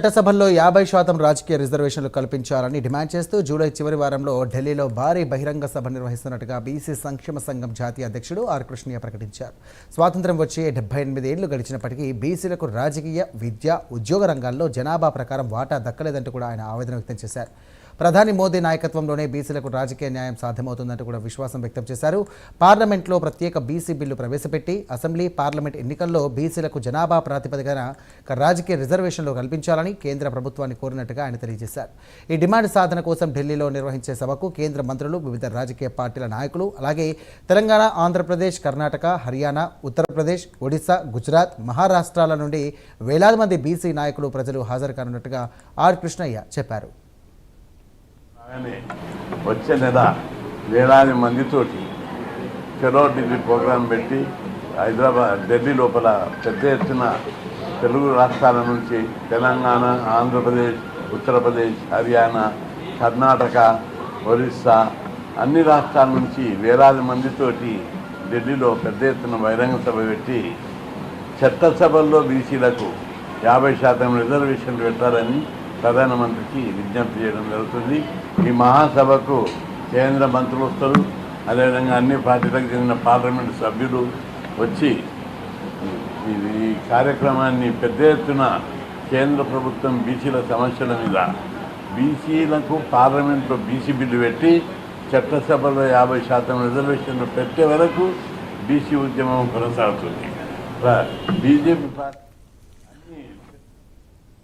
చట్టసభల్లో 50% రాజకీయ రిజర్వేషన్లు కల్పించాలని డిమాండ్ చేస్తూ జూలై చివరి వారంలో ఢిల్లీలో భారీ బహిరంగ సభ నిర్వహిస్తున్నట్టుగా బీసీ సంక్షేమ సంఘం జాతీయ అధ్యక్షుడు ఆర్ కృష్ణయ్య ప్రకటించారు. స్వాతంత్ర్యం వచ్చి 78 ఏళ్లు గడిచినప్పటికీ బీసీలకు రాజకీయ, విద్య, ఉద్యోగ రంగాల్లో జనాభా ప్రకారం వాటా దక్కలేదంటూ కూడా ఆయన ఆవేదన వ్యక్తం చేశారు. ప్రధాని మోదీ నాయకత్వంలోనే బీసీలకు రాజకీయ న్యాయం సాధ్యమవుతుందంటూ కూడా విశ్వాసం వ్యక్తం చేశారు. పార్లమెంట్లో ప్రత్యేక బీసీ బిల్లు ప్రవేశపెట్టి అసెంబ్లీ, పార్లమెంట్ ఎన్నికల్లో బీసీలకు జనాభా ప్రాతిపదికన రాజకీయ రిజర్వేషన్లు కల్పించాలని కేంద్ర ప్రభుత్వాన్ని కోరినట్టుగా ఆయన తెలియజేశారు. ఈ డిమాండ్ సాధన కోసం ఢిల్లీలో నిర్వహించే సభకు కేంద్ర మంత్రులు, వివిధ రాజకీయ పార్టీల నాయకులు, అలాగే తెలంగాణ, ఆంధ్రప్రదేశ్, కర్ణాటక, హర్యానా, ఉత్తరప్రదేశ్, ఒడిశా, గుజరాత్, మహారాష్ట్రాల నుండి వేలాది మంది బీసీ నాయకులు, ప్రజలు హాజరు కానున్నట్టుగా ఆర్ కృష్ణయ్య చెప్పారు. వచ్చే నెల వేలాది మందితోటి చెలో ఢిల్లీ ప్రోగ్రాం పెట్టి ఢిల్లీ లోపల పెద్ద ఎత్తున తెలుగు రాష్ట్రాల నుంచి తెలంగాణ, ఆంధ్రప్రదేశ్, ఉత్తరప్రదేశ్, హర్యానా, కర్ణాటక, ఒరిస్సా అన్ని రాష్ట్రాల నుంచి వేలాది మందితోటి ఢిల్లీలో పెద్ద ఎత్తున బహిరంగ సభ పెట్టి చట్టసభల్లో బీసీలకు 50% రిజర్వేషన్లు పెట్టాలని ప్రధానమంత్రికి విజ్ఞప్తి చేయడం జరుగుతుంది. ఈ మహాసభకు కేంద్ర మంత్రులు వస్తారు, అదేవిధంగా అన్ని పార్టీలకు చెందిన పార్లమెంటు సభ్యులు వచ్చి ఈ కార్యక్రమాన్ని పెద్ద ఎత్తున కేంద్ర ప్రభుత్వం బీసీల సమస్యల మీద బీసీలకు పార్లమెంట్లో బీసీ బిల్లు పెట్టి చట్టసభలో 50% రిజర్వేషన్లు పెట్టే వరకు బీసీ ఉద్యమం కొనసాగుతుంది. BJP party